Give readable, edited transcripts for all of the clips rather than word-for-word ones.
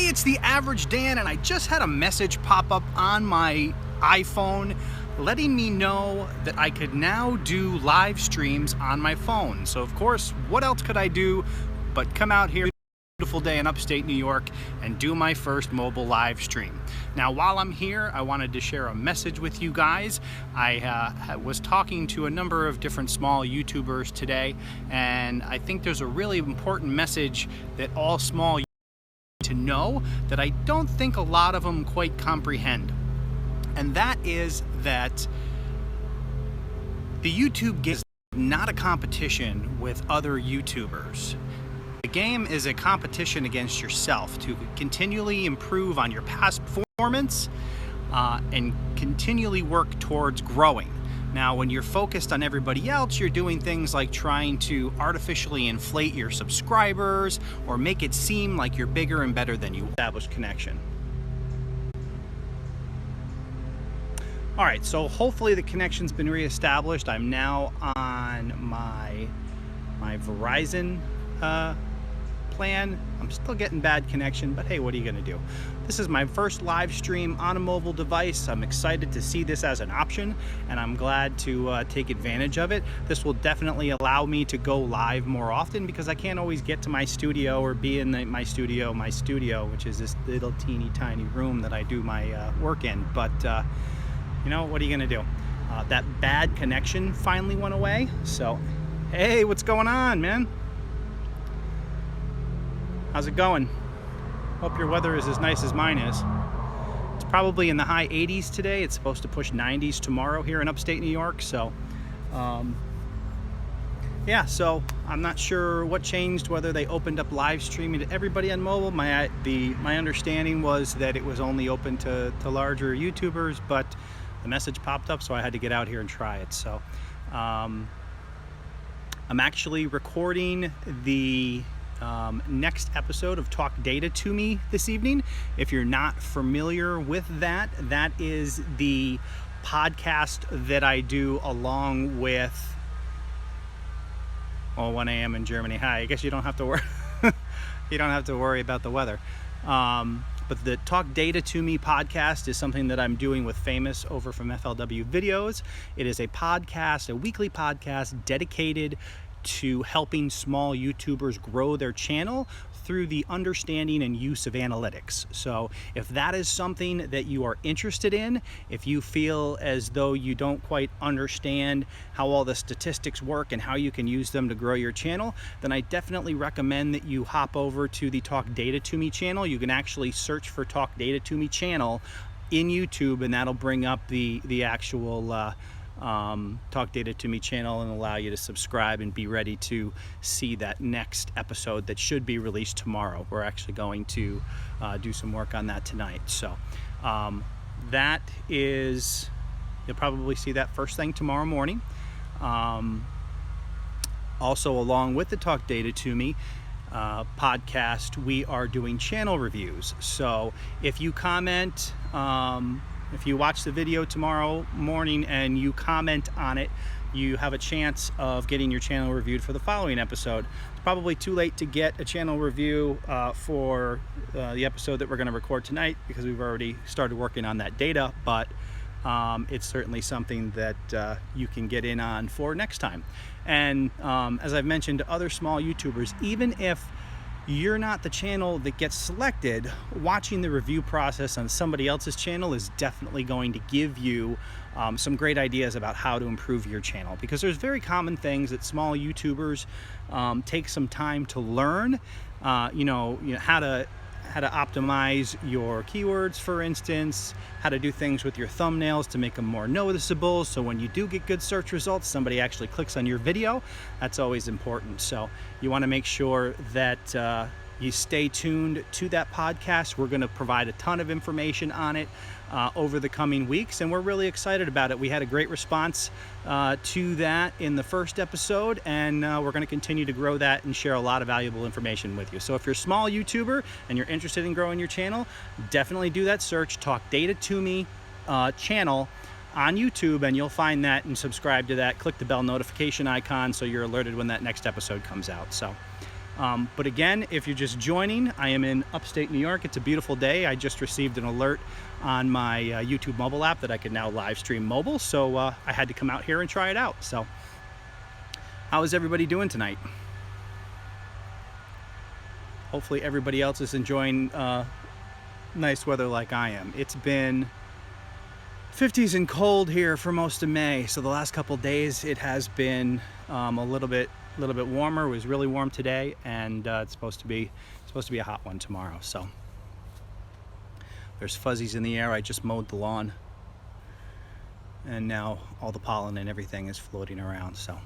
it's the Average Dan, and I just had a message pop up on my iPhone letting me know that I could now do live streams on my phone. So of course, what else could I do but come out here, beautiful day in upstate New York, and do my first mobile live stream. Now while I'm here, I wanted to share a message with you guys. I was talking to a number of different small YouTubers today, and I think there's a really important message that all small to know that I don't think a lot of them quite comprehend. And that is that the YouTube game is not a competition with other YouTubers. The game is a competition against yourself to continually improve on your past performance and continually work towards growing. Now, when you're focused on everybody else, you're doing things like trying to artificially inflate your subscribers or make it seem like you're bigger and better than you. Established connection. All right, so hopefully the connection's been reestablished. I'm now on my Verizon plan. I'm still getting bad connection, but hey, what are you gonna do? This is my first live stream on a mobile device. I'm excited to see this as an option, and I'm glad to take advantage of it. This will definitely allow me to go live more often because I can't always get to my studio or be in my studio, which is this little teeny tiny room that I do my work in. But you know, what are you gonna do? That bad connection finally went away. So, hey, what's going on, man? How's it going? Hope your weather is as nice as mine is. It's probably in the high 80s today. It's supposed to push 90s tomorrow here in upstate New York. So, yeah, so I'm not sure what changed, whether they opened up live streaming to everybody on mobile. My understanding was that it was only open to larger YouTubers, but the message popped up, so I had to get out here and try it. So, I'm actually recording the next episode of Talk Data to Me this evening. If you're not familiar with that, that is the podcast that I do along with 1 a.m. in Germany. Hi, I guess you don't have to worry. You don't have to worry about the weather. But the Talk Data to Me podcast is something that I'm doing with Famous over from FLW Videos. It is a podcast, a weekly podcast dedicated to helping small YouTubers grow their channel through the understanding and use of analytics. So if that is something that you are interested in, if you feel as though you don't quite understand how all the statistics work and how you can use them to grow your channel, then I definitely recommend that you hop over to the Talk Data to Me channel. You can actually search for Talk Data to Me channel in YouTube, and that'll bring up the actual Talk Data to Me channel and allow you to subscribe and be ready to see that next episode that should be released tomorrow. We're actually going to do some work on that tonight. So that is, you'll probably see that first thing tomorrow morning. Also, along with the Talk Data to Me podcast, we are doing channel reviews. So if you comment, if you watch the video tomorrow morning and you comment on it, you have a chance of getting your channel reviewed for the following episode. It's probably too late to get a channel review for the episode that we're going to record tonight because we've already started working on that data, but it's certainly something that you can get in on for next time. And as I've mentioned to other small YouTubers, even if you're not the channel that gets selected, watching the review process on somebody else's channel is definitely going to give you some great ideas about how to improve your channel, because there's very common things that small YouTubers take some time to learn. You know how to optimize your keywords, for instance, how to do things with your thumbnails to make them more noticeable, so when you do get good search results, somebody actually clicks on your video. That's always important. So you want to make sure that you stay tuned to that podcast. We're going to provide a ton of information on it over the coming weeks, and we're really excited about it. We had a great response to that in the first episode, and we're going to continue to grow that and share a lot of valuable information with you. So if you're a small YouTuber and you're interested in growing your channel, definitely do that search, Talk Data to Me channel on YouTube, and you'll find that and subscribe to that. Click the bell notification icon so you're alerted when that next episode comes out. So But again, if you're just joining, I am in upstate New York. It's a beautiful day. I just received an alert on my YouTube mobile app that I could now live stream mobile, so I had to come out here and try it out. So how is everybody doing tonight? Hopefully everybody else is enjoying nice weather like I am. It's been 50s and cold here for most of May, so the last couple days it has been a little bit warmer. It was really warm today, and it's supposed to be a hot one tomorrow. So there's fuzzies in the air. I just mowed the lawn, and now all the pollen and everything is floating around. So,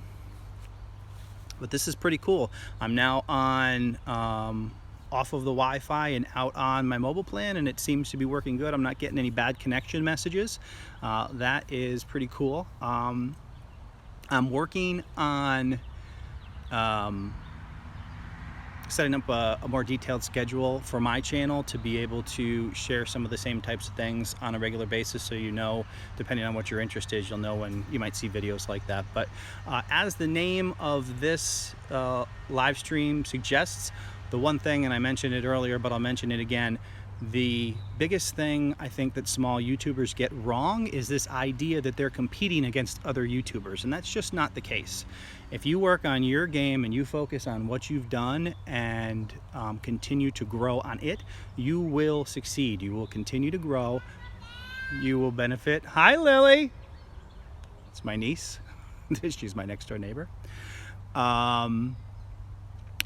but this is pretty cool. I'm now on off of the Wi-Fi and out on my mobile plan, and it seems to be working good. I'm not getting any bad connection messages. That is pretty cool. I'm working on setting up a more detailed schedule for my channel to be able to share some of the same types of things on a regular basis, so you know, depending on what your interest is, you'll know when you might see videos like that. But as the name of this live stream suggests, the one thing, and I mentioned it earlier, but I'll mention it again, the biggest thing I think that small YouTubers get wrong is this idea that they're competing against other YouTubers, and that's just not the case. If you work on your game and you focus on what you've done and continue to grow on it, you will succeed. You will continue to grow. You will benefit. Hi, Lily. It's my niece. She's my next door neighbor.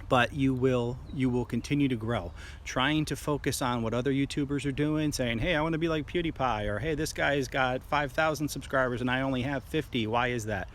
But you will continue to grow. Trying to focus on what other YouTubers are doing, saying, hey, I want to be like PewDiePie, or hey, this guy's got 5,000 subscribers and I only have 50. Why is that?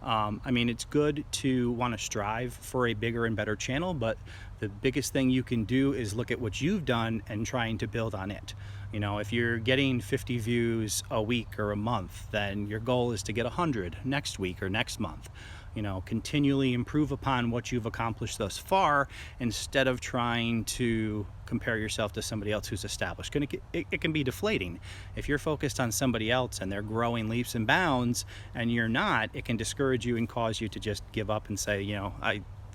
I mean, it's good to want to strive for a bigger and better channel, but the biggest thing you can do is look at what you've done and trying to build on it. You know, if you're getting 50 views a week or a month, then your goal is to get 100 next week or next month. You know, continually improve upon what you've accomplished thus far instead of trying to compare yourself to somebody else who's established. It can be deflating. If you're focused on somebody else and they're growing leaps and bounds and you're not, it can discourage you and cause you to just give up and say, you know,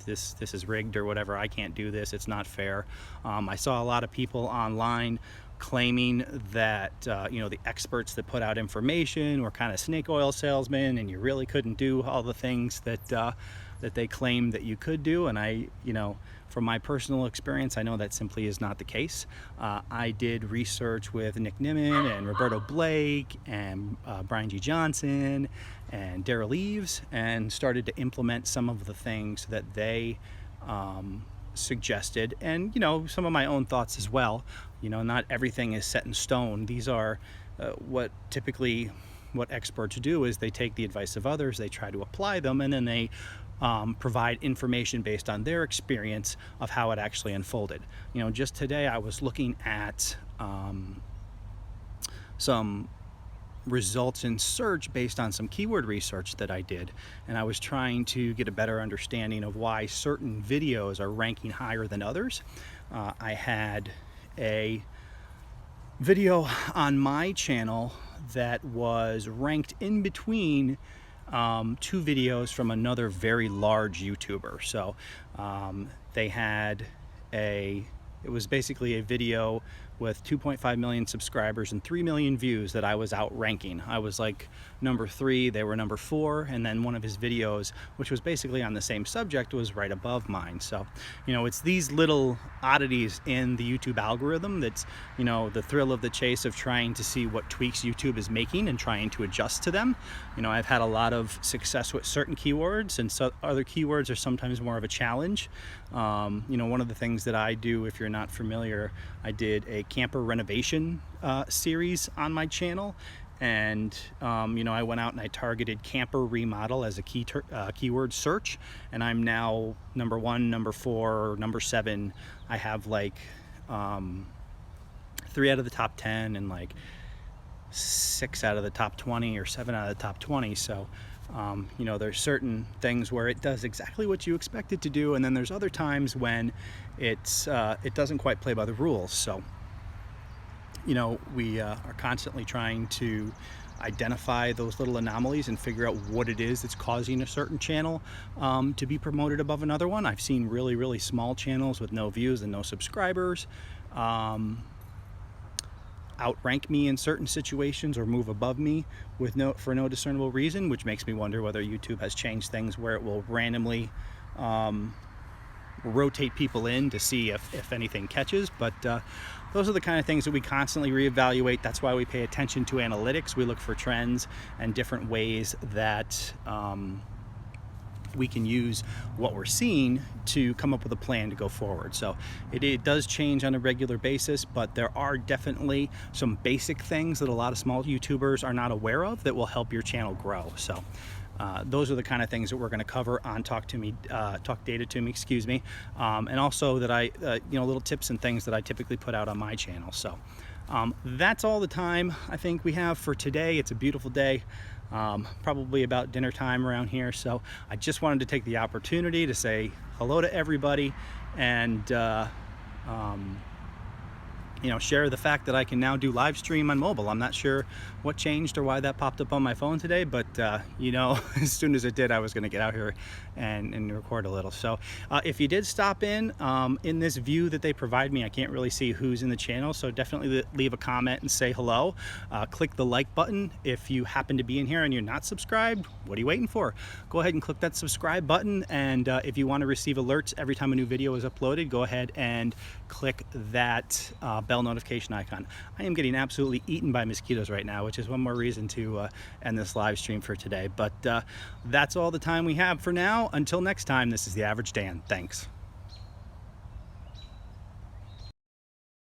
this is rigged or whatever. I can't do this. It's not fair. I saw a lot of people online claiming that you know, the experts that put out information were kind of snake oil salesmen, and you really couldn't do all the things that that they claimed that you could do. And you know, from my personal experience, I know that simply is not the case. I did research with Nick Nimmin and Roberto Blake and Brian G. Johnson and Daryl Eves, and started to implement some of the things that they suggested, and you know, some of my own thoughts as well. You know, not everything is set in stone. These are what experts do is they take the advice of others, they try to apply them, and then they provide information based on their experience of how it actually unfolded. You know, just today I was looking at some results in search based on some keyword research that I did, and I was trying to get a better understanding of why certain videos are ranking higher than others. I had a video on my channel that was ranked in between two videos from another very large YouTuber. So they had it was basically a video with 2.5 million subscribers and 3 million views that I was outranking. I was like number 3, they were number 4, and then one of his videos, which was basically on the same subject, was right above mine. So, you know, it's these little oddities in the YouTube algorithm that's, you know, the thrill of the chase of trying to see what tweaks YouTube is making and trying to adjust to them. You know, I've had a lot of success with certain keywords, and so other keywords are sometimes more of a challenge. You know, one of the things that I do, if you're not familiar, I did a camper renovation series on my channel, and you know, I went out and I targeted camper remodel as a keyword search, and I'm now number 1, number 4, number 7. I have like 3 out of the top 10 and like 6 out of the top 20 or 7 out of the top 20. So you know, there's certain things where it does exactly what you expect it to do, and then there's other times when it doesn't quite play by the rules. So, you know, we are constantly trying to identify those little anomalies and figure out what it is that's causing a certain channel to be promoted above another one. I've seen really, really small channels with no views and no subscribers outrank me in certain situations or move above me with for no discernible reason, which makes me wonder whether YouTube has changed things where it will randomly rotate people in to see if anything catches. But those are the kind of things that we constantly reevaluate. That's why we pay attention to analytics. We look for trends and different ways that we can use what we're seeing to come up with a plan to go forward. So it does change on a regular basis, but there are definitely some basic things that a lot of small YouTubers are not aware of that will help your channel grow. So those are the kind of things that we're going to cover on Talk Data to Me, excuse me, and also that I, little tips and things that I typically put out on my channel. So that's all the time I think we have for today. It's a beautiful day. Probably about dinner time around here, so I just wanted to take the opportunity to say hello to everybody and share the fact that I can now do live stream on mobile. I'm not sure what changed or why that popped up on my phone today, but as soon as it did, I was going to get out here and record a little. So if you did stop in this view that they provide me, I can't really see who's in the channel, so definitely leave a comment and say hello. Click the like button. If you happen to be in here and you're not subscribed, what are you waiting for? Go ahead and click that subscribe button, and if you want to receive alerts every time a new video is uploaded, go ahead and click that bell notification icon. I am getting absolutely eaten by mosquitoes right now, which is one more reason to end this live stream for today. But that's all the time we have for now. Until next time, this is The Average Dan. Thanks.